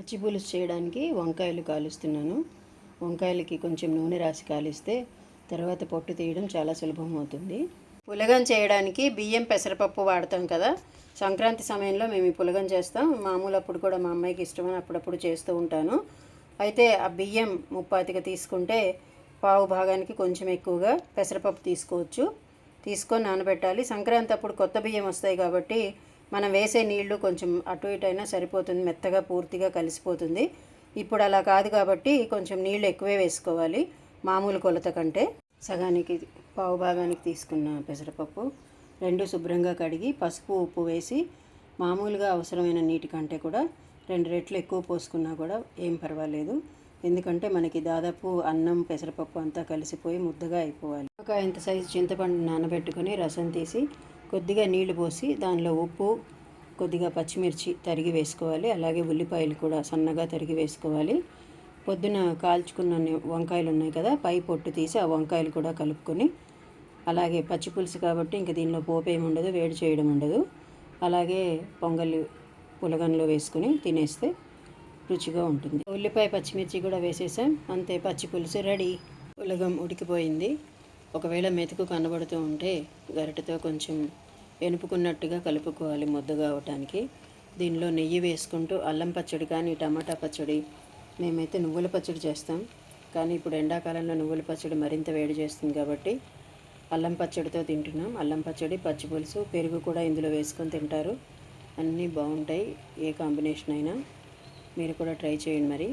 పచ్చి పులుసు చేయడానికి వంకాయలు కాలుస్తున్నాను. వంకాయలకి కొంచెం నూనె రాసి కాలిస్తే తర్వాత పొట్టు తీయడం చాలా సులభం అవుతుంది. పులగం చేయడానికి బియ్యం పెసరపప్పు వాడతాం కదా. సంక్రాంతి సమయంలో మేము ఈ పులగం చేస్తాం. మామూలు అప్పుడు కూడా మా అమ్మాయికి ఇష్టమని అప్పుడప్పుడు చేస్తూ ఉంటాను. అయితే ఆ బియ్యం ముప్పాతిక తీసుకుంటే పావు భాగానికి కొంచెం ఎక్కువగా పెసరపప్పు తీసుకోవచ్చు. తీసుకొని నానబెట్టాలి. సంక్రాంతి అప్పుడు కొత్త బియ్యం వస్తాయి కాబట్టి మనం వేసే నీళ్లు కొంచెం అటు ఇటు అయినా సరిపోతుంది, మెత్తగా పూర్తిగా కలిసిపోతుంది. ఇప్పుడు అలా కాదు కాబట్టి కొంచెం నీళ్ళు ఎక్కువే వేసుకోవాలి మామూలు కొలత కంటే. సగానికి పావు భాగానికి తీసుకున్న పెసరపప్పు రెండు శుభ్రంగా కడిగి పసుపు ఉప్పు వేసి మామూలుగా అవసరమైన నీటి కంటే కూడా 2 రెట్లు ఎక్కువ పోసుకున్నా కూడా ఏం పర్వాలేదు. ఎందుకంటే మనకి దాదాపు అన్నం పెసరపప్పు అంతా కలిసిపోయి ముద్దగా అయిపోవాలి. ఒక ఇంత సైజు చింతపండు నానబెట్టుకొని రసం తీసి కొద్దిగా నీళ్లు పోసి దానిలో ఉప్పు, కొద్దిగా పచ్చిమిర్చి తరిగి వేసుకోవాలి. అలాగే ఉల్లిపాయలు కూడా సన్నగా తరిగి వేసుకోవాలి. పొద్దున కాల్చుకున్న వంకాయలు ఉన్నాయి కదా, పై పొట్టు తీసి ఆ వంకాయలు కూడా కలుపుకొని, అలాగే పచ్చి పులుసు కాబట్టి ఇంక దీనిలో పోపు ఏమి ఉండదు, వేడి చేయడం ఉండదు. అలాగే పొంగల్ పులగంలో వేసుకుని తినేస్తే రుచిగా ఉంటుంది. ఉల్లిపాయ పచ్చిమిర్చి కూడా వేసేసాం, అంతే పచ్చి పులుసు రెడీ. పులగం ఉడికిపోయింది. ఒకవేళ మెతుకు కనబడుతూ ఉంటే గరిటెతో కొంచెం ఎనుపుకున్నట్టుగా కలుపుకోవాలి ముద్దగా అవటానికి. దీనిలో నెయ్యి వేసుకుంటూ అల్లం పచ్చడి కానీ టమాటా పచ్చడి, మేమైతే నువ్వుల పచ్చడి చేస్తాం కానీ ఇప్పుడు ఎండాకాలంలో నువ్వుల పచ్చడి మరింత వేడి చేస్తుంది కాబట్టి అల్లం పచ్చడితో తింటున్నాం. అల్లం పచ్చడి, పచ్చి పులుసు, పెరుగు కూడా ఇందులో వేసుకొని తింటారు. అన్నీ బాగుంటాయి, ఏ కాంబినేషన్ అయినా. మీరు కూడా ట్రై చేయండి మరి.